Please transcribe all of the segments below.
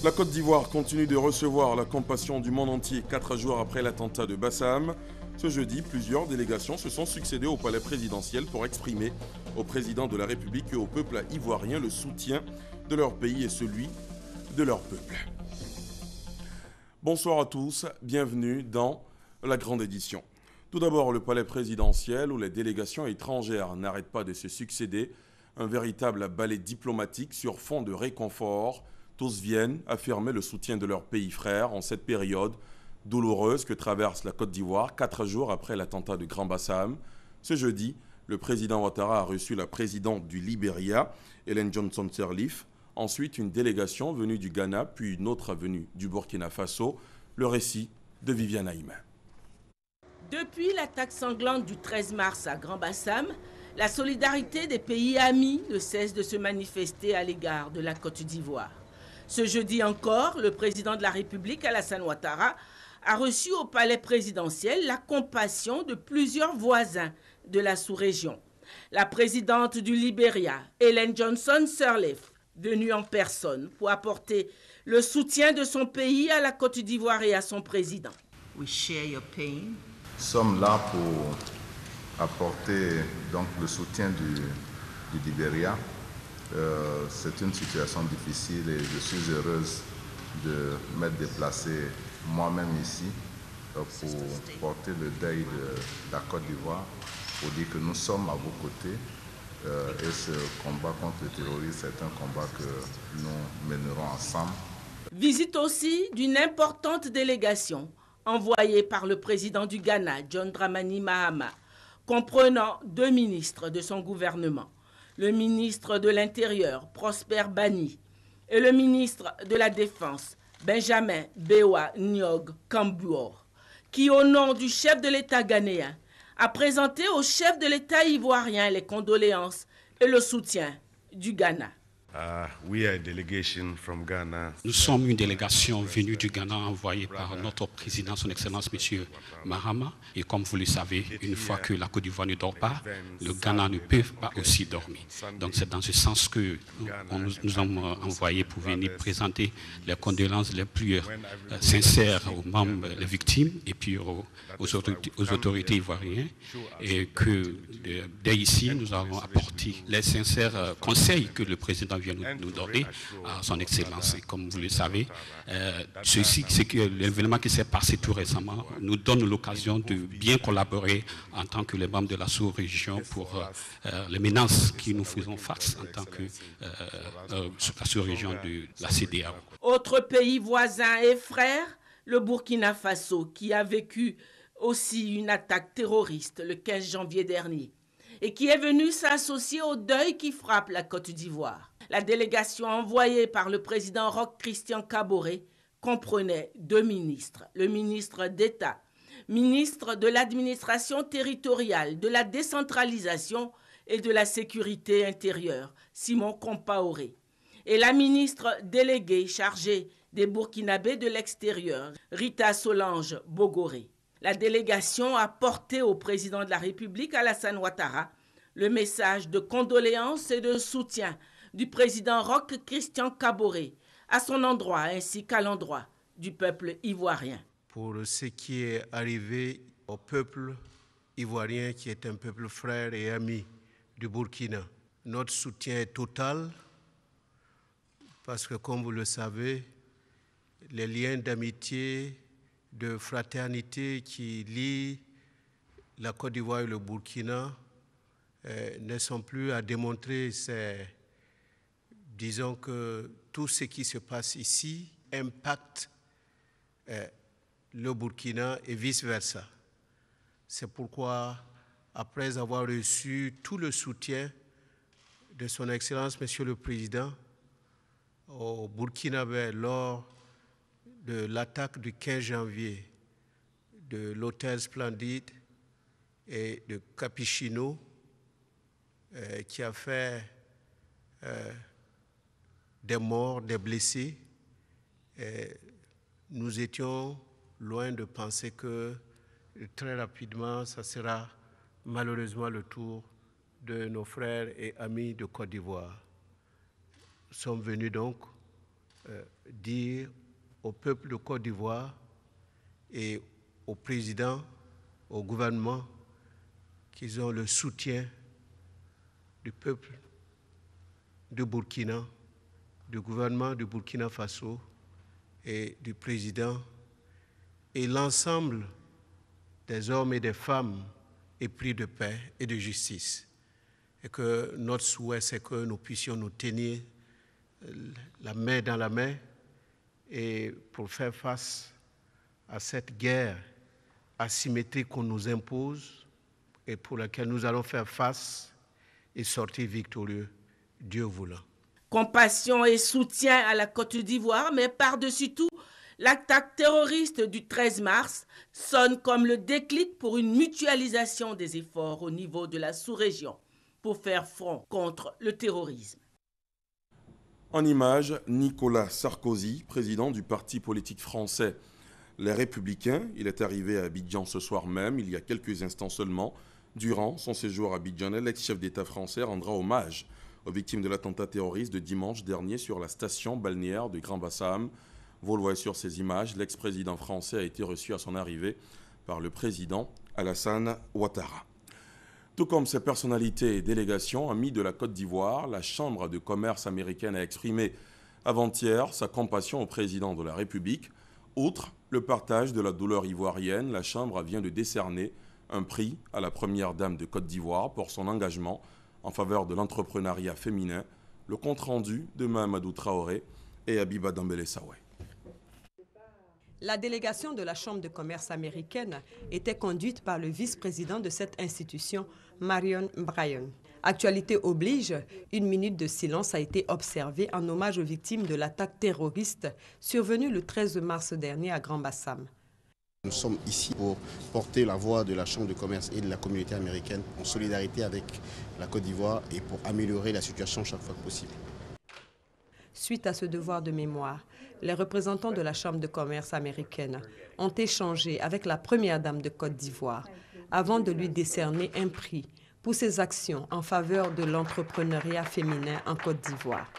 La Côte d'Ivoire continue de recevoir la compassion du monde entier 4 jours après l'attentat de Bassam. Ce jeudi, plusieurs délégations se sont succédées au palais présidentiel pour exprimer au président de la République et au peuple ivoirien le soutien de leur pays et celui de leur peuple. Bonsoir à tous, bienvenue dans la grande édition. Tout d'abord, le palais présidentiel où les délégations étrangères n'arrêtent pas de se succéder. Un véritable ballet diplomatique sur fond de réconfort. Tous viennent affirmer le soutien de leur pays frère en cette période douloureuse que traverse la Côte d'Ivoire 4 jours après l'attentat de Grand Bassam. Ce jeudi, le président Ouattara a reçu la présidente du Libéria, Ellen Johnson Sirleaf. Ensuite, une délégation venue du Ghana, puis une autre venue du Burkina Faso. Le récit de Viviane Haïma. Depuis l'attaque sanglante du 13 mars à Grand Bassam, la solidarité des pays amis ne cesse de se manifester à l'égard de la Côte d'Ivoire. Ce jeudi encore, le président de la République, Alassane Ouattara, a reçu au palais présidentiel la compassion de plusieurs voisins de la sous-région. La présidente du Libéria, Ellen Johnson Sirleaf, venue en personne pour apporter le soutien de son pays à la Côte d'Ivoire et à son président. We share your pain. Nous sommes là pour apporter donc le soutien du Libéria. C'est une situation difficile et je suis heureuse de m'être déplacé moi-même ici pour porter le deuil de la Côte d'Ivoire, pour dire que nous sommes à vos côtés et ce combat contre le terrorisme, c'est un combat que nous mènerons ensemble. Visite aussi d'une importante délégation envoyée par le président du Ghana, John Dramani Mahama, comprenant 2 ministres de son gouvernement. Le ministre de l'Intérieur, Prosper Bani, et le ministre de la Défense, Benjamin Bewa Nyog Kambuor, qui, au nom du chef de l'État ghanéen, a présenté au chef de l'État ivoirien les condoléances et le soutien du Ghana. Nous sommes une délégation venue du Ghana envoyée par notre président, son Excellence M. Mahama. Et comme vous le savez, une fois que la Côte d'Ivoire ne dort pas, le Ghana ne peut pas aussi dormir. Donc c'est dans ce sens que nous sommes envoyés pour venir présenter les condoléances les plus sincères aux membres, les victimes et puis aux autorités ivoiriennes. Et que dès ici, nous avons apporté les sincères conseils que le président vient nous donner à son Excellence. Et comme vous le savez, c'est que l'événement qui s'est passé tout récemment nous donne l'occasion de bien collaborer en tant que les membres de la sous-région pour les menaces qui nous faisons face en tant que la sous-région de la CEDEAO. Autre pays voisin et frère, le Burkina Faso, qui a vécu aussi une attaque terroriste le 15 janvier dernier et qui est venu s'associer au deuil qui frappe la Côte d'Ivoire. La délégation envoyée par le président Roch Christian Kaboré comprenait 2 ministres, le ministre d'État, ministre de l'administration territoriale, de la décentralisation et de la sécurité intérieure, Simon Compaoré, et la ministre déléguée chargée des Burkinabés de l'extérieur, Rita Solange Bogoré. La délégation a porté au président de la République, Alassane Ouattara, le message de condoléances et de soutien du président Roch Christian Kaboré à son endroit ainsi qu'à l'endroit du peuple ivoirien. Pour ce qui est arrivé au peuple ivoirien qui est un peuple frère et ami du Burkina, notre soutien est total parce que comme vous le savez, les liens d'amitié, de fraternité qui lient la Côte d'Ivoire et le Burkina ne sont plus à démontrer. Disons que tout ce qui se passe ici impacte le Burkina et vice-versa. C'est pourquoi, après avoir reçu tout le soutien de son Excellence, Monsieur le Président, au Burkinabé lors de l'attaque du 15 janvier de l'hôtel Splendide et de Capuchino, qui a fait des morts, des blessés. Nous étions loin de penser que très rapidement, ça sera malheureusement le tour de nos frères et amis de Côte d'Ivoire. Nous sommes venus donc dire au peuple de Côte d'Ivoire et au président, au gouvernement, qu'ils ont le soutien du peuple du Burkina, du gouvernement du Burkina Faso et du président et l'ensemble des hommes et des femmes épris de paix et de justice. Et que notre souhait, c'est que nous puissions nous tenir la main dans la main et pour faire face à cette guerre asymétrique qu'on nous impose et pour laquelle nous allons faire face et sortir victorieux, Dieu voulant. Compassion et soutien à la Côte d'Ivoire, mais par-dessus tout, l'attaque terroriste du 13 mars sonne comme le déclic pour une mutualisation des efforts au niveau de la sous-région pour faire front contre le terrorisme. En image, Nicolas Sarkozy, président du parti politique français Les Républicains. Il est arrivé à Abidjan ce soir même, il y a quelques instants seulement. Durant son séjour à Abidjan, l'ex-chef d'État français rendra hommage aux victimes de l'attentat terroriste de dimanche dernier sur la station balnéaire de Grand-Bassam. Vous le voyez sur ces images, l'ex-président français a été reçu à son arrivée par le président Alassane Ouattara. Tout comme ses personnalités et délégations amies de la Côte d'Ivoire, la Chambre de commerce américaine a exprimé avant-hier sa compassion au président de la République. Outre le partage de la douleur ivoirienne, la Chambre vient de décerner un prix à la première dame de Côte d'Ivoire pour son engagement en faveur de l'entrepreneuriat féminin. Le compte-rendu de Mahamadou Traoré et Habiba Dambélé-Sawé. La délégation de la Chambre de commerce américaine était conduite par le vice-président de cette institution, Marion Bryan. Actualité oblige, une minute de silence a été observée en hommage aux victimes de l'attaque terroriste survenue le 13 mars dernier à Grand-Bassam. Nous sommes ici pour porter la voix de la Chambre de commerce et de la communauté américaine en solidarité avec la Côte d'Ivoire et pour améliorer la situation chaque fois que possible. Suite à ce devoir de mémoire, les représentants de la Chambre de commerce américaine ont échangé avec la première dame de Côte d'Ivoire avant de lui décerner un prix pour ses actions en faveur de l'entrepreneuriat féminin en Côte d'Ivoire.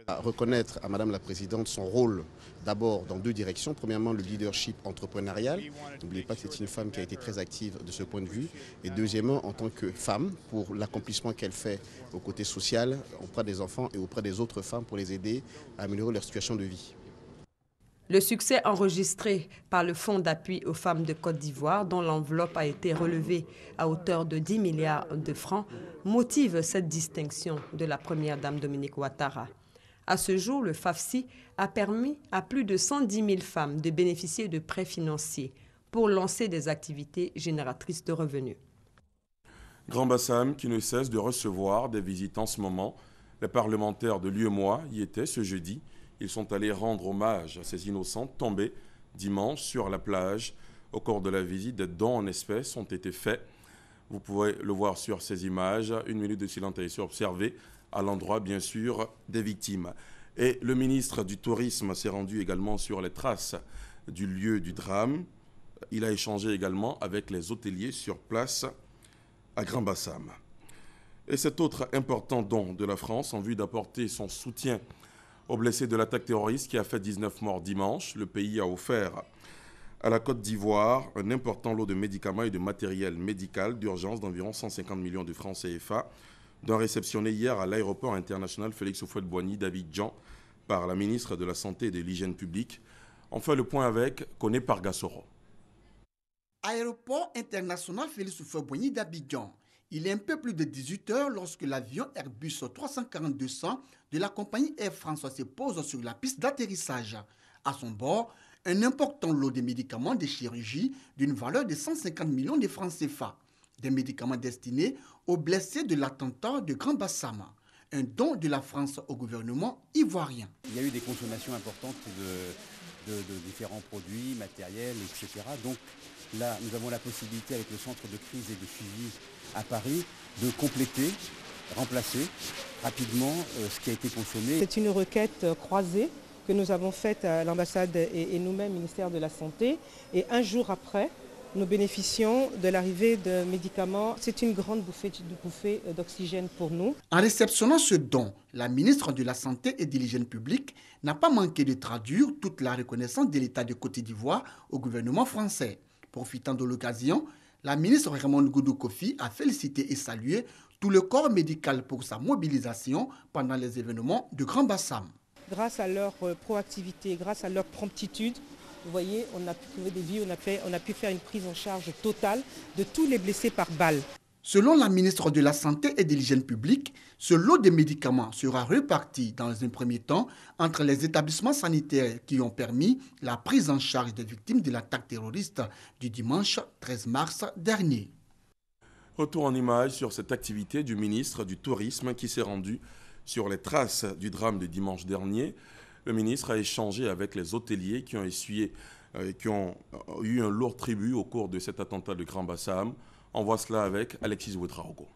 Reconnaître à Madame la Présidente son rôle d'abord dans deux directions. Premièrement, le leadership entrepreneurial. N'oubliez pas que c'est une femme qui a été très active de ce point de vue. Et deuxièmement, en tant que femme, pour l'accomplissement qu'elle fait au côté social, auprès des enfants et auprès des autres femmes pour les aider à améliorer leur situation de vie. Le succès enregistré par le Fonds d'appui aux femmes de Côte d'Ivoire, dont l'enveloppe a été relevée à hauteur de 10 milliards de francs, motive cette distinction de la première dame Dominique Ouattara. À ce jour, le FAFSI a permis à plus de 110 000 femmes de bénéficier de prêts financiers pour lancer des activités génératrices de revenus. Grand-Bassam qui ne cesse de recevoir des visites en ce moment. Les parlementaires de l'UEMOA y étaient ce jeudi. Ils sont allés rendre hommage à ces innocentes tombées dimanche sur la plage. Au cours de la visite, des dons en espèces ont été faits. Vous pouvez le voir sur ces images. Une minute de silence a été observée à l'endroit, bien sûr, des victimes. Et le ministre du Tourisme s'est rendu également sur les traces du lieu du drame. Il a échangé également avec les hôteliers sur place à Grand-Bassam. Et cet autre important don de la France en vue d'apporter son soutien aux blessés de l'attaque terroriste qui a fait 19 morts dimanche, le pays a offert à la Côte d'Ivoire un important lot de médicaments et de matériel médical d'urgence d'environ 150 millions de francs CFA, dont réceptionné hier à l'aéroport international Félix Houphouët-Boigny d'Abidjan par la ministre de la Santé et de l'Hygiène publique. On fait le point avec Koné Pargassoro. Aéroport international Félix Houphouët-Boigny d'Abidjan. Il est un peu plus de 18 heures lorsque l'avion Airbus 340-200 de la compagnie Air France se pose sur la piste d'atterrissage. À son bord, un important lot de médicaments de chirurgie d'une valeur de 150 millions de francs CFA. Des médicaments destinés aux blessés de l'attentat de Grand-Bassam. Un don de la France au gouvernement ivoirien. Il y a eu des consommations importantes de différents produits, matériels, etc. Donc là, nous avons la possibilité avec le centre de crise et de suivi à Paris de compléter, remplacer rapidement ce qui a été consommé. C'est une requête croisée que nous avons faite à l'ambassade et nous-mêmes, ministère de la Santé. Et un jour après, nous bénéficions de l'arrivée de médicaments. C'est une grande bouffée d'oxygène pour nous. En réceptionnant ce don, la ministre de la Santé et de l'Hygiène publique n'a pas manqué de traduire toute la reconnaissance de l'État de Côte d'Ivoire au gouvernement français. Profitant de l'occasion, la ministre Raymond Goudou Kofi a félicité et salué tout le corps médical pour sa mobilisation pendant les événements de Grand Bassam. Grâce à leur proactivité, grâce à leur promptitude, vous voyez, on a pu sauver des vies, on a pu faire une prise en charge totale de tous les blessés par balle. Selon la ministre de la Santé et de l'Hygiène publique, ce lot de médicaments sera reparti dans un premier temps entre les établissements sanitaires qui ont permis la prise en charge des victimes de l'attaque terroriste du dimanche 13 mars dernier. Retour en image sur cette activité du ministre du Tourisme qui s'est rendu sur les traces du drame de dimanche dernier. Le ministre a échangé avec les hôteliers qui ont eu un lourd tribut au cours de cet attentat de Grand Bassam. On voit cela avec Alexis Ouedraogo.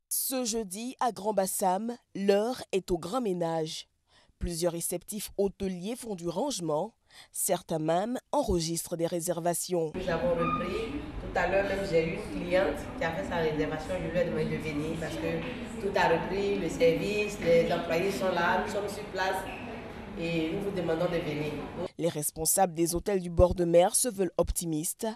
Ce jeudi, à Grand Bassam, l'heure est au grand ménage. Plusieurs réceptifs hôteliers font du rangement. Certains même enregistrent des réservations. Nous avons repris. Tout à l'heure, même j'ai eu une cliente qui a fait sa réservation. Je lui ai demandé de venir parce que tout a repris, le service, les employés sont là, nous sommes sur place. Et nous vous demandons de venir. Les responsables des hôtels du bord de mer se veulent optimistes.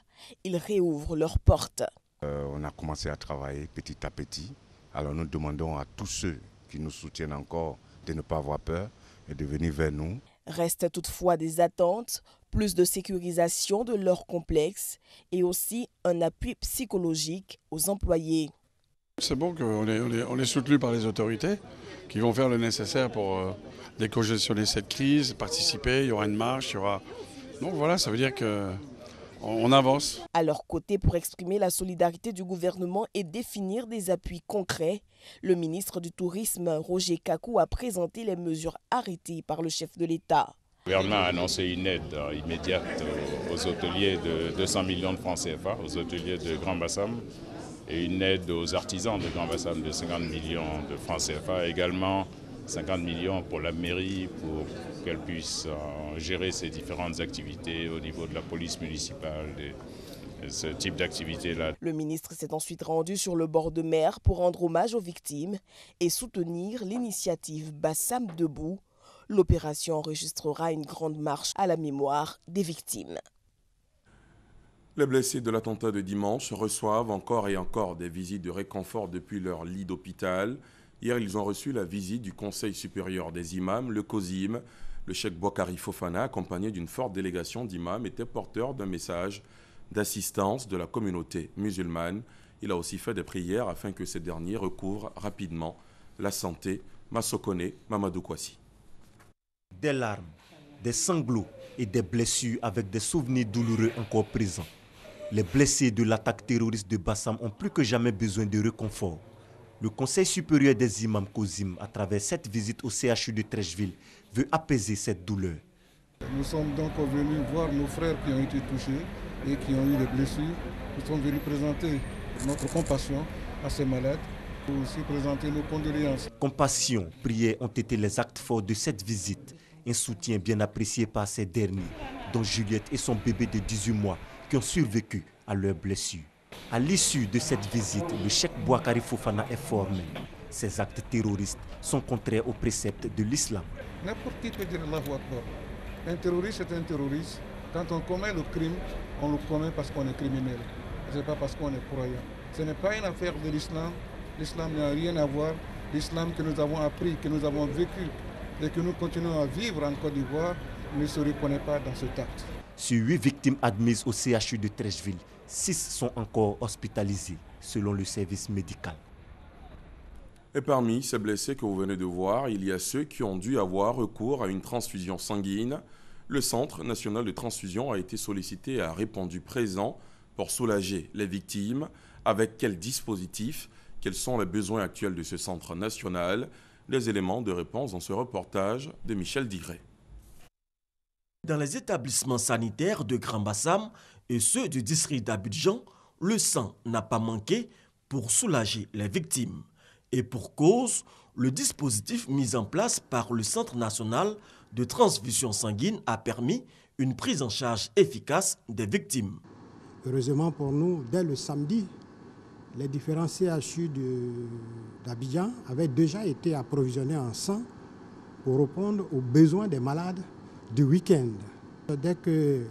Ils réouvrent leurs portes. On a commencé à travailler petit à petit. Alors nous demandons à tous ceux qui nous soutiennent encore de ne pas avoir peur et de venir vers nous. Restent toutefois des attentes, plus de sécurisation de leur complexe et aussi un appui psychologique aux employés. C'est bon qu'on est soutenu par les autorités qui vont faire le nécessaire pour décongestionner cette crise, participer, il y aura une marche, il y aura... Donc voilà, ça veut dire qu'on avance. À leur côté, pour exprimer la solidarité du gouvernement et définir des appuis concrets, le ministre du Tourisme, Roger Kakou, a présenté les mesures arrêtées par le chef de l'État. Le gouvernement a annoncé une aide immédiate aux hôteliers de 200 millions de francs CFA, aux hôteliers de Grand Bassam, et une aide aux artisans de Grand Bassam de 50 millions de francs CFA, également 50 millions pour la mairie pour qu'elle puisse gérer ses différentes activités au niveau de la police municipale, ce type d'activité-là. Le ministre s'est ensuite rendu sur le bord de mer pour rendre hommage aux victimes et soutenir l'initiative Bassam Debout. L'opération enregistrera une grande marche à la mémoire des victimes. Les blessés de l'attentat de dimanche reçoivent encore et encore des visites de réconfort depuis leur lit d'hôpital. Hier, ils ont reçu la visite du Conseil supérieur des imams, le COSIM. Le cheikh Boakari Fofana, accompagné d'une forte délégation d'imams, était porteur d'un message d'assistance de la communauté musulmane. Il a aussi fait des prières afin que ces derniers recouvrent rapidement la santé. Massokone, Mamadou Kwasi. Des larmes, des sanglots et des blessures avec des souvenirs douloureux encore présents. Les blessés de l'attaque terroriste de Bassam ont plus que jamais besoin de réconfort. Le Conseil supérieur des imams COSIM, à travers cette visite au CHU de Treichville, veut apaiser cette douleur. Nous sommes donc venus voir nos frères qui ont été touchés et qui ont eu des blessures. Nous sommes venus présenter notre compassion à ces malades, pour aussi présenter nos condoléances. Compassion, prières ont été les actes forts de cette visite. Un soutien bien apprécié par ces derniers, dont Juliette et son bébé de 18 mois, qui ont survécu à leurs blessures. À l'issue de cette visite, le cheikh Boakari Fofana est formé. Ces actes terroristes sont contraires aux préceptes de l'islam. N'importe qui peut dire Allahu Akbar. Un terroriste est un terroriste. Quand on commet le crime, on le commet parce qu'on est criminel. Ce n'est pas parce qu'on est croyant. Ce n'est pas une affaire de l'islam. L'islam n'a rien à voir. L'islam que nous avons appris, que nous avons vécu et que nous continuons à vivre en Côte d'Ivoire ne se reconnaît pas dans cet acte. Sur 8 victimes admises au CHU de Treichville, 6 sont encore hospitalisés, selon le service médical. Et parmi ces blessés que vous venez de voir, il y a ceux qui ont dû avoir recours à une transfusion sanguine. Le Centre national de transfusion a été sollicité et a répondu présent pour soulager les victimes. Avec quel dispositif? Quels sont les besoins actuels de ce centre national? Les éléments de réponse dans ce reportage de Michel Digré. Dans les établissements sanitaires de Grand Bassam et ceux du district d'Abidjan, le sang n'a pas manqué pour soulager les victimes. Et pour cause, le dispositif mis en place par le Centre national de transfusion sanguine a permis une prise en charge efficace des victimes. Heureusement pour nous, dès le samedi, les différents CHU d'Abidjan avaient déjà été approvisionnés en sang pour répondre aux besoins des malades du week-end. Dès que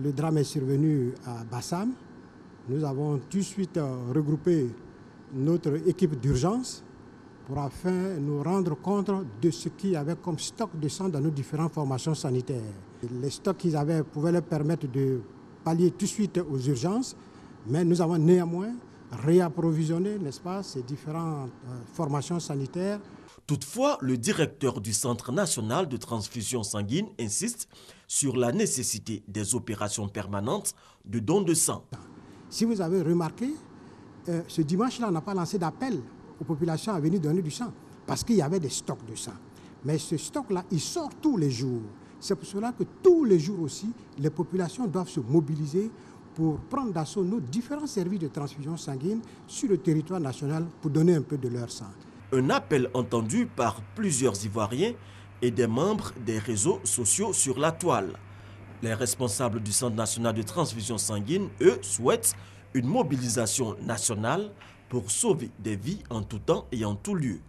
le drame est survenu à Bassam, nous avons tout de suite regroupé notre équipe d'urgence pour afin nous rendre compte de ce qu'il y avait comme stock de sang dans nos différentes formations sanitaires. Les stocks qu'ils avaient pouvaient leur permettre de pallier tout de suite aux urgences, mais nous avons néanmoins réapprovisionné, n'est-ce pas, ces différentes formations sanitaires. Toutefois, le directeur du Centre national de transfusion sanguine insiste sur la nécessité des opérations permanentes de don de sang. Si vous avez remarqué, ce dimanche-là, on n'a pas lancé d'appel aux populations à venir donner du sang parce qu'il y avait des stocks de sang. Mais ce stock-là, il sort tous les jours. C'est pour cela que tous les jours aussi, les populations doivent se mobiliser pour prendre d'assaut nos différents services de transfusion sanguine sur le territoire national pour donner un peu de leur sang. Un appel entendu par plusieurs Ivoiriens et des membres des réseaux sociaux sur la toile. Les responsables du Centre national de transfusion sanguine, eux, souhaitent une mobilisation nationale pour sauver des vies en tout temps et en tout lieu.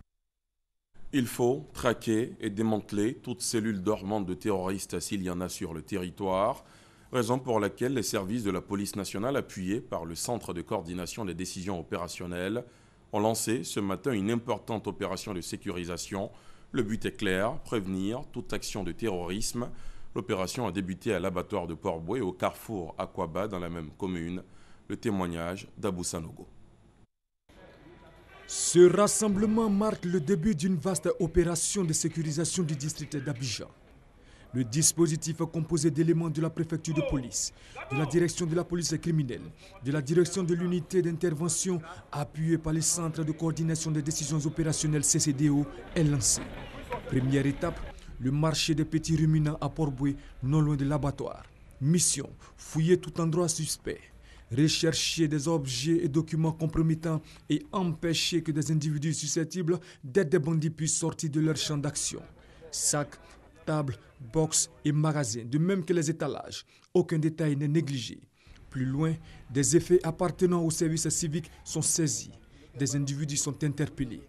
Il faut traquer et démanteler toute cellule dormante de terroristes s'il y en a sur le territoire, raison pour laquelle les services de la police nationale, appuyés par le Centre de coordination des décisions opérationnelles, ont lancé ce matin une importante opération de sécurisation. Le but est clair, prévenir toute action de terrorisme. L'opération a débuté à l'abattoir de Port-Boué au carrefour Akwaba dans la même commune. Le témoignage d'Abou Sanogo. Ce rassemblement marque le début d'une vaste opération de sécurisation du district d'Abidjan. Le dispositif est composé d'éléments de la préfecture de police, de la direction de la police criminelle, de la direction de l'unité d'intervention appuyée par les centres de coordination des décisions opérationnelles CCDO est lancé. Première étape, le marché des petits ruminants à Port-Boué, non loin de l'abattoir. Mission, fouiller tout endroit suspect, rechercher des objets et documents compromettants et empêcher que des individus susceptibles d'être des bandits puissent sortir de leur champ d'action. Sacs, tables, box et magasins, de même que les étalages. Aucun détail n'est négligé. Plus loin, des effets appartenant au service civique sont saisis. Des individus sont interpellés.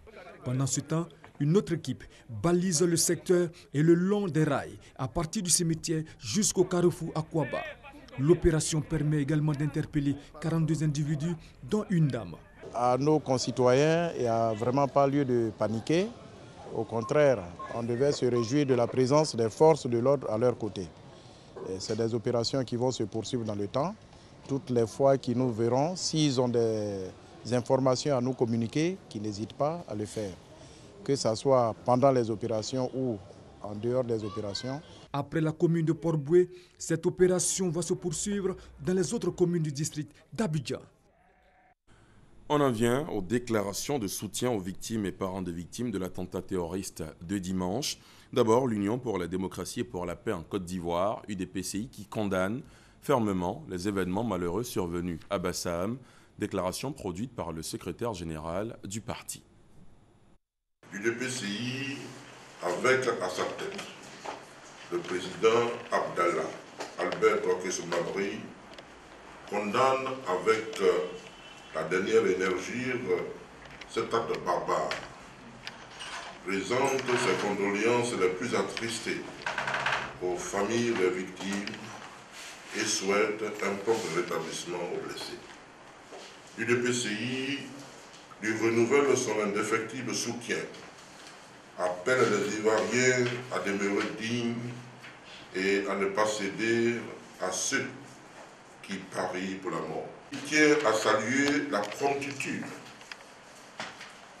Pendant ce temps, une autre équipe balise le secteur et le long des rails, à partir du cimetière jusqu'au carrefour Akwaba. L'opération permet également d'interpeller 42 individus, dont une dame. À nos concitoyens, il n'y a vraiment pas lieu de paniquer. Au contraire, on devait se réjouir de la présence des forces de l'ordre à leur côté. C'est des opérations qui vont se poursuivre dans le temps. Toutes les fois qu'ils nous verront, s'ils ont des informations à nous communiquer, qu'ils n'hésitent pas à le faire. Que ce soit pendant les opérations ou en dehors des opérations. Après la commune de Port-Boué, cette opération va se poursuivre dans les autres communes du district d'Abidjan. On en vient aux déclarations de soutien aux victimes et parents des victimes de l'attentat terroriste de dimanche. D'abord, l'Union pour la démocratie et pour la paix en Côte d'Ivoire, UDPCI, qui condamne fermement les événements malheureux survenus à Bassam. Déclaration produite par le secrétaire général du parti. L'UDPCI, avec à sa tête le président Abdallah Albert Roque-Soumabri, condamne avec la dernière énergie cet acte barbare, présente ses condoléances les plus attristées aux familles des victimes et souhaite un prompt rétablissement aux blessés. L'UDPCI lui renouvelle son indéfectible soutien, appelle les Ivoiriens à demeurer dignes et à ne pas céder à ceux qui parient pour la mort. Il tient à saluer la promptitude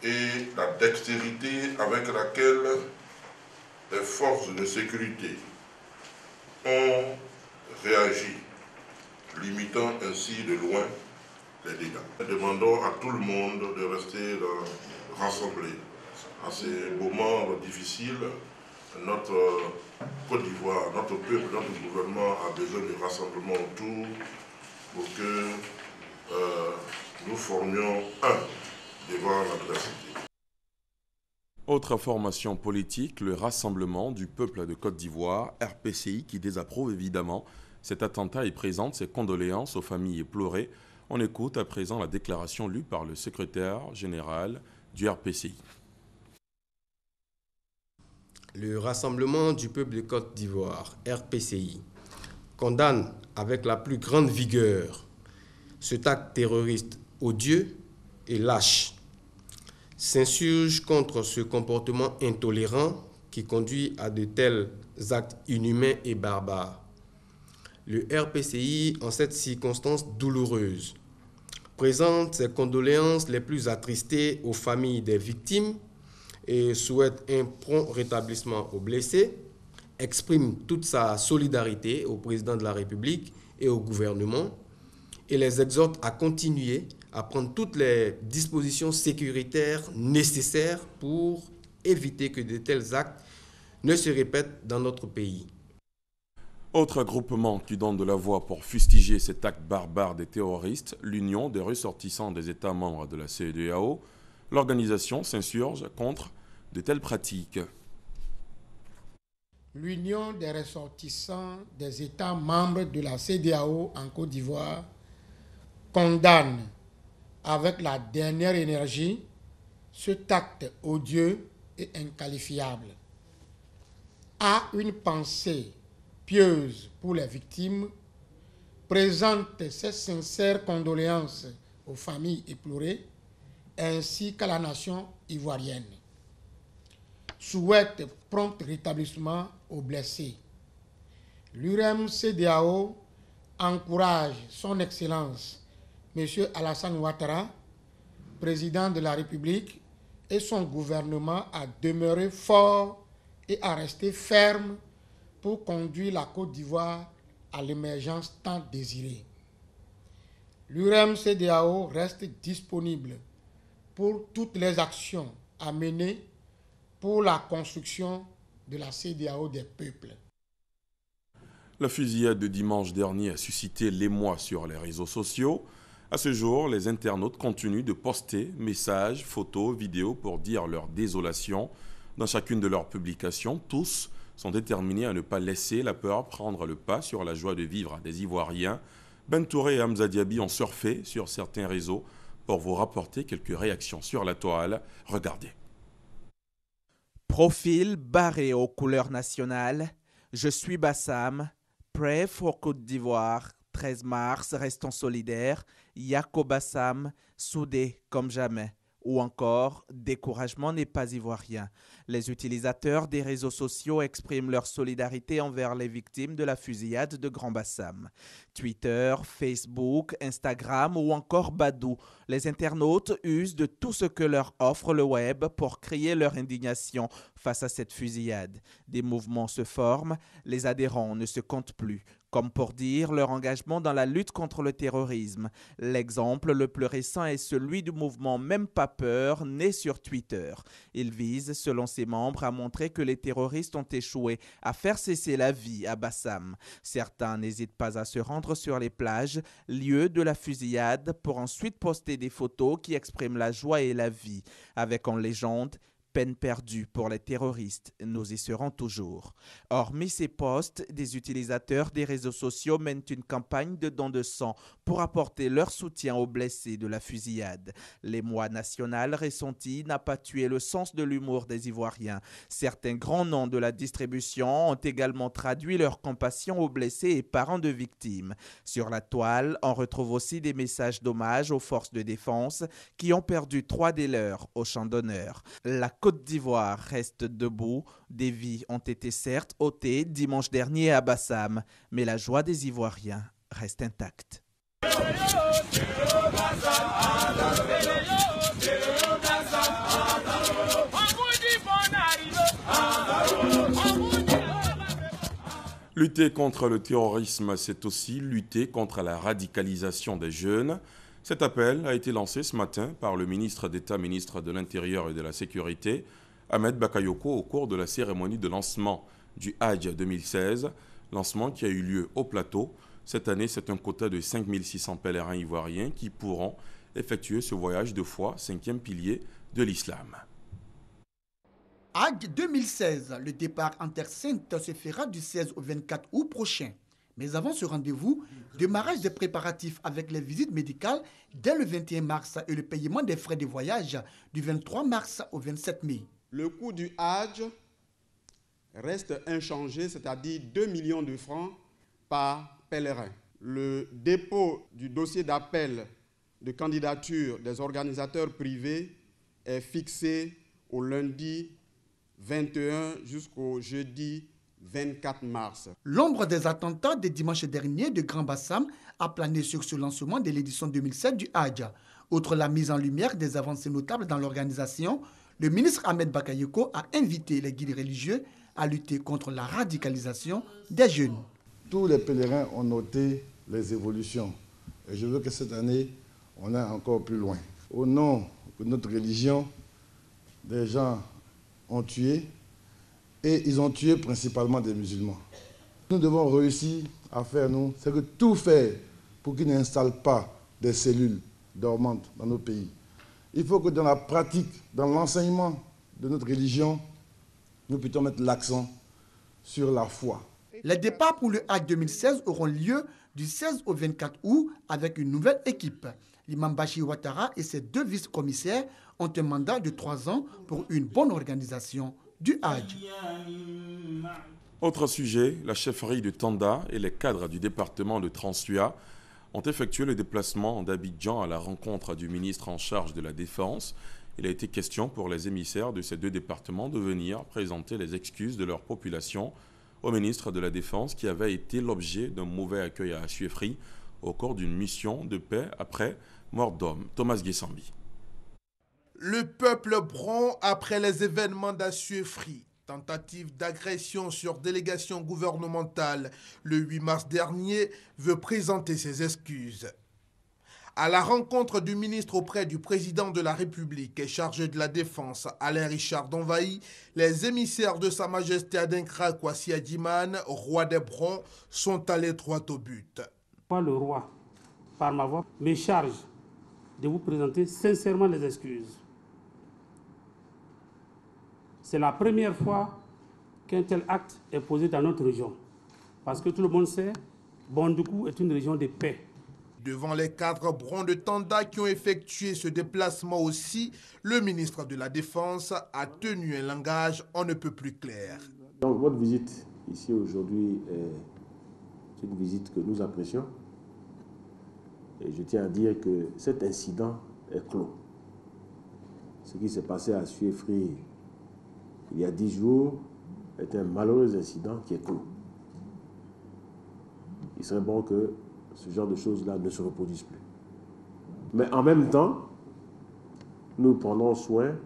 et la dextérité avec laquelle les forces de sécurité ont réagi, limitant ainsi de loin les dégâts. Nous demandons à tout le monde de rester rassemblé. À ces moments difficiles, notre Côte d'Ivoire, notre peuple, notre gouvernement a besoin de rassemblement autour pour que nous formions un devant l'adversité. Autre information politique, le Rassemblement du peuple de Côte d'Ivoire, RPCI, qui désapprouve évidemment Cet attentat et présente ses condoléances aux familles éplorées. On écoute à présent la déclaration lue par le secrétaire général du RPCI. Le Rassemblement du peuple de Côte d'Ivoire, RPCI, condamne avec la plus grande vigueur cet acte terroriste odieux et lâche, s'insurge contre ce comportement intolérant qui conduit à de tels actes inhumains et barbares. Le RPCI, en cette circonstance douloureuse, présente ses condoléances les plus attristées aux familles des victimes et souhaite un prompt rétablissement aux blessés, exprime toute sa solidarité au président de la République et au gouvernement et les exhorte à continuer à prendre toutes les dispositions sécuritaires nécessaires pour éviter que de tels actes ne se répètent dans notre pays. Autre groupement qui donne de la voix pour fustiger cet acte barbare des terroristes, l'Union des ressortissants des États membres de la CEDEAO. L'organisation s'insurge contre de telles pratiques. L'Union des ressortissants des États membres de la CEDEAO en Côte d'Ivoire condamne avec la dernière énergie cet acte odieux et inqualifiable. A une pensée pieuse pour les victimes, présente ses sincères condoléances aux familles éplorées ainsi qu'à la nation ivoirienne. Souhaite prompt rétablissement aux blessés. L'UREM-CEDEAO encourage son Excellence M. Alassane Ouattara, président de la République, et son gouvernement à demeurer fort et à rester ferme pour conduire la Côte d'Ivoire à l'émergence tant désirée. L'UREM-CEDEAO reste disponible pour toutes les actions à mener pour la construction de la CEDEAO des peuples. La fusillade de dimanche dernier a suscité l'émoi sur les réseaux sociaux. À ce jour, les internautes continuent de poster messages, photos, vidéos pour dire leur désolation. Dans chacune de leurs publications, tous sont déterminés à ne pas laisser la peur prendre le pas sur la joie de vivre des Ivoiriens. Ben Touré et Hamza Diaby ont surfé sur certains réseaux pour vous rapporter quelques réactions sur la toile. Regardez. Profil barré aux couleurs nationales. Je suis Bassam. Pray for Côte d'Ivoire. 13 mars, restons solidaires. Yako Bassam, soudés comme jamais. Ou encore, découragement n'est pas ivoirien. Les utilisateurs des réseaux sociaux expriment leur solidarité envers les victimes de la fusillade de Grand Bassam. Twitter, Facebook, Instagram ou encore Badoo, les internautes usent de tout ce que leur offre le web pour crier leur indignation face à cette fusillade. Des mouvements se forment, les adhérents ne se comptent plus, comme pour dire leur engagement dans la lutte contre le terrorisme. L'exemple le plus récent est celui du mouvement Même pas peur, né sur Twitter. Il vise, selon ses membres, à montrer que les terroristes ont échoué à faire cesser la vie à Bassam. Certains n'hésitent pas à se rendre sur les plages, lieu de la fusillade, pour ensuite poster des photos qui expriment la joie et la vie, avec en légende peine perdue pour les terroristes, nous y serons toujours. Hormis ces posts, des utilisateurs des réseaux sociaux mènent une campagne de dons de sang pour apporter leur soutien aux blessés de la fusillade. L'émoi national ressenti n'a pas tué le sens de l'humour des Ivoiriens. Certains grands noms de la distribution ont également traduit leur compassion aux blessés et parents de victimes. Sur la toile, on retrouve aussi des messages d'hommage aux forces de défense qui ont perdu 3 des leurs au champ d'honneur. La Côte d'Ivoire reste debout. Des vies ont été certes ôtées dimanche dernier à Bassam, mais la joie des Ivoiriens reste intacte. Lutter contre le terrorisme, c'est aussi lutter contre la radicalisation des jeunes. Cet appel a été lancé ce matin par le ministre d'État, ministre de l'Intérieur et de la Sécurité, Ahmed Bakayoko, au cours de la cérémonie de lancement du Hajj 2016, lancement qui a eu lieu au plateau. Cette année, c'est un quota de 5600 pèlerins ivoiriens qui pourront effectuer ce voyage de foi, 5e pilier de l'islam. Hajj 2016, le départ en Terre Sainte se fera du 16 au 24 août prochain. Mais avant ce rendez-vous, démarrage des préparatifs avec les visites médicales dès le 21 mars et le paiement des frais de voyage du 23 mars au 27 mai. Le coût du Hajj reste inchangé, c'est-à-dire 2 millions de francs par pèlerin. Le dépôt du dossier d'appel de candidature des organisateurs privés est fixé au lundi 21 jusqu'au jeudi 24 mars. L'ombre des attentats des dimanches derniers de Grand Bassam a plané sur ce lancement de l'édition 2007 du Hajj. Outre la mise en lumière des avancées notables dans l'organisation, le ministre Ahmed Bakayoko a invité les guides religieux à lutter contre la radicalisation des jeunes. Tous les pèlerins ont noté les évolutions et je veux que cette année, on aille encore plus loin. Au nom de notre religion, des gens ont tué et ils ont tué principalement des musulmans. Nous devons réussir à faire, c'est que tout faire pour qu'ils n'installent pas des cellules dormantes dans nos pays. Il faut que dans la pratique, dans l'enseignement de notre religion, nous puissions mettre l'accent sur la foi. Les départs pour le Hajj 2016 auront lieu du 16 au 24 août avec une nouvelle équipe. L'imam Bachir Ouattara et ses 2 vice-commissaires ont un mandat de 3 ans pour une bonne organisation du Hajj. Autre sujet, la chefferie de Tanda et les cadres du département de Transua ont effectué le déplacement d'Abidjan à la rencontre du ministre en charge de la Défense. Il a été question pour les émissaires de ces 2 départements de venir présenter les excuses de leur population au ministre de la Défense qui avait été l'objet d'un mauvais accueil à Assuéfry au cours d'une mission de paix après mort d'homme. Thomas Guessambi. Le peuple bronze après les événements d'Assuéfry. Tentative d'agression sur délégation gouvernementale le 8 mars dernier veut présenter ses excuses. À la rencontre du ministre auprès du président de la République et chargé de la Défense, Alain Richard Donvaï, les émissaires de Sa Majesté Adinkra Kwasi Adjimane, roi des Brons, sont allés droit au but. Le roi, par ma voix, me charge de vous présenter sincèrement les excuses. C'est la première fois qu'un tel acte est posé dans notre région. Parce que tout le monde sait, Bondoukou est une région de paix. Devant les cadres brons de Tanda qui ont effectué ce déplacement aussi, le ministre de la Défense a tenu un langage on ne peut plus clair. Donc votre visite ici aujourd'hui est une visite que nous apprécions. Et je tiens à dire que cet incident est clos. Ce qui s'est passé à Assuéfry il y a 10 jours est un malheureux incident qui est clos. Il serait bon que ce genre de choses-là ne se reproduisent plus. Mais en même temps, nous prendrons soin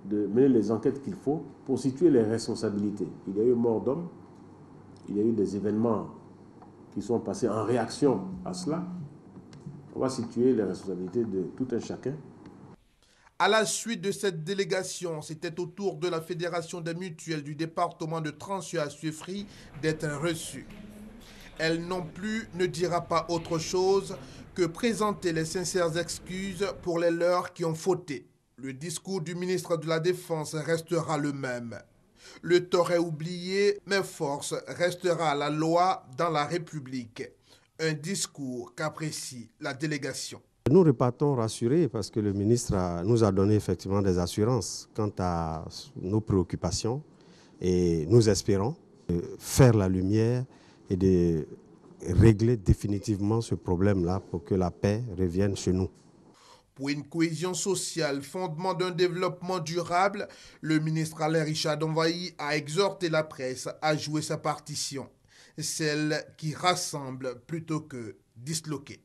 de mener les enquêtes qu'il faut pour situer les responsabilités. Il y a eu mort d'homme, il y a eu des événements qui sont passés en réaction à cela. On va situer les responsabilités de tout un chacun. À la suite de cette délégation, c'était au tour de la Fédération des mutuelles du département de Transua-Assuéfry d'être reçue. Elle non plus ne dira pas autre chose que présenter les sincères excuses pour les leurs qui ont fauté. Le discours du ministre de la Défense restera le même. Le tort est oublié, mais force restera à la loi dans la République. Un discours qu'apprécie la délégation. Nous repartons rassurés parce que le ministre nous a donné effectivement des assurances quant à nos préoccupations et nous espérons faire la lumière et de régler définitivement ce problème-là pour que la paix revienne chez nous. Pour une cohésion sociale, fondement d'un développement durable, le ministre Alain Richard Donvaï a exhorté la presse à jouer sa partition, celle qui rassemble plutôt que disloquer.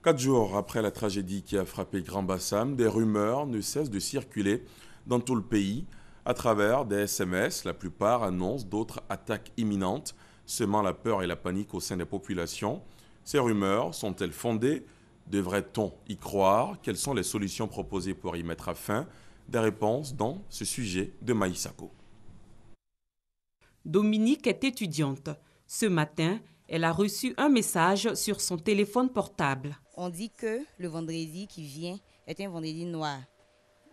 4 jours après la tragédie qui a frappé Grand Bassam, des rumeurs ne cessent de circuler dans tout le pays. À travers des SMS, la plupart annoncent d'autres attaques imminentes, semant la peur et la panique au sein des populations. Ces rumeurs sont-elles fondées? Devrait-on y croire? Quelles sont les solutions proposées pour y mettre fin? Des réponses dans ce sujet de Maïsako. Dominique est étudiante. Ce matin, elle a reçu un message sur son téléphone portable. On dit que le vendredi qui vient est un vendredi noir.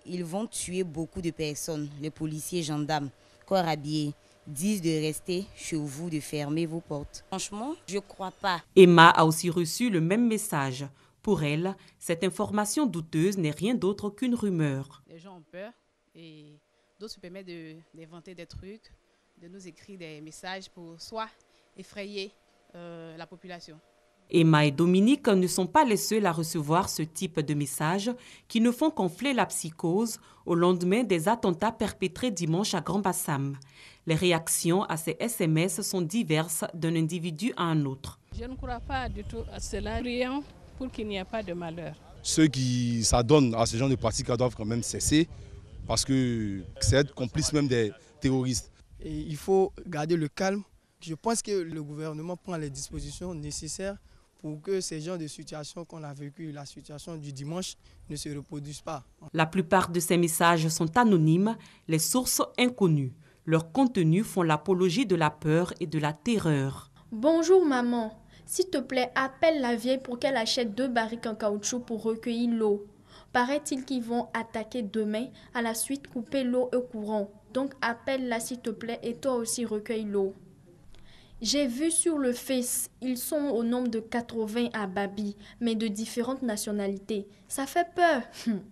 Ils vont tuer beaucoup de personnes, les policiers, gendarmes, corps habillés, disent de rester chez vous, de fermer vos portes. Franchement, je ne crois pas. Emma a aussi reçu le même message. Pour elle, cette information douteuse n'est rien d'autre qu'une rumeur. Les gens ont peur et d'autres se permettent d'inventer des trucs, de nous écrire des messages pour soit effrayer la population. Emma et Dominique ne sont pas les seuls à recevoir ce type de messages qui ne font qu'enfler la psychose au lendemain des attentats perpétrés dimanche à Grand-Bassam. Les réactions à ces SMS sont diverses d'un individu à un autre. Je ne crois pas du tout à cela. Prions pour qu'il n'y ait pas de malheur. Ceux qui s'adonnent à ce genre de pratiques doivent quand même cesser parce que c'est être complice même des terroristes. Et il faut garder le calme. Je pense que le gouvernement prend les dispositions nécessaires pour que ces genres de situations qu'on a vécues, la situation du dimanche, ne se reproduisent pas. La plupart de ces messages sont anonymes, les sources inconnues. Leurs contenus font l'apologie de la peur et de la terreur. Bonjour maman, s'il te plaît, appelle la vieille pour qu'elle achète 2 barriques en caoutchouc pour recueillir l'eau. Paraît-il qu'ils vont attaquer demain, à la suite couper l'eau au courant. Donc appelle-la s'il te plaît et toi aussi recueille l'eau. J'ai vu sur le Face, ils sont au nombre de 80 à Babi, mais de différentes nationalités. Ça fait peur,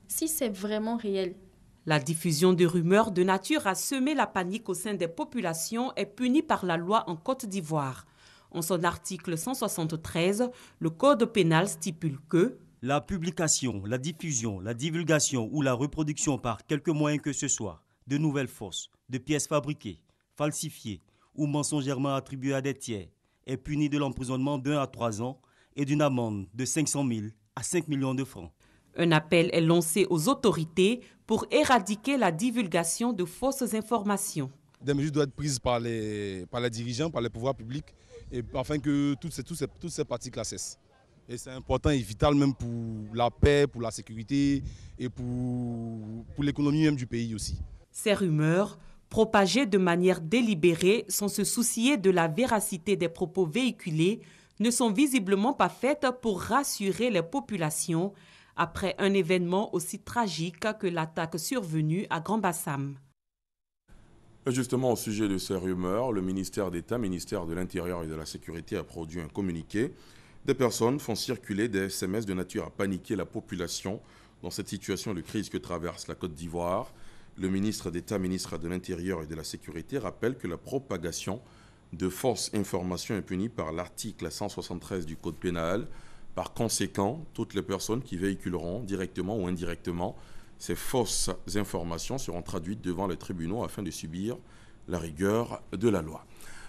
si c'est vraiment réel. La diffusion de rumeurs de nature à semer la panique au sein des populations est punie par la loi en Côte d'Ivoire. En son article 173, le Code pénal stipule que la publication, la diffusion, la divulgation ou la reproduction par quelque moyen que ce soit de nouvelles fausses, de pièces fabriquées, falsifiées, ou mensongèrement attribué à des tiers est puni de l'emprisonnement d'1 à 3 ans et d'une amende de 500 000 à 5 millions de francs. Un appel est lancé aux autorités pour éradiquer la divulgation de fausses informations. Des mesures doivent être prises par les dirigeants, par les pouvoirs publics, et afin que toutes ces pratiques-là cessent. Et c'est important et vital même pour la paix, pour la sécurité et pour l'économie même du pays aussi. Ces rumeurs, propagées de manière délibérée sans se soucier de la véracité des propos véhiculés, ne sont visiblement pas faites pour rassurer les populations après un événement aussi tragique que l'attaque survenue à Grand-Bassam. Justement, au sujet de ces rumeurs, le ministère d'État, ministère de l'Intérieur et de la Sécurité a produit un communiqué. Des personnes font circuler des SMS de nature à paniquer la population dans cette situation de crise que traverse la Côte d'Ivoire. Le ministre d'État, ministre de l'Intérieur et de la Sécurité rappelle que la propagation de fausses informations est punie par l'article 173 du Code pénal. Par conséquent, toutes les personnes qui véhiculeront directement ou indirectement ces fausses informations seront traduites devant les tribunaux afin de subir la rigueur de la loi.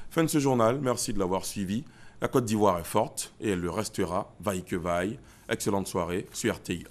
Fin de ce journal, merci de l'avoir suivi. La Côte d'Ivoire est forte et elle le restera, vaille que vaille. Excellente soirée sur RTI1.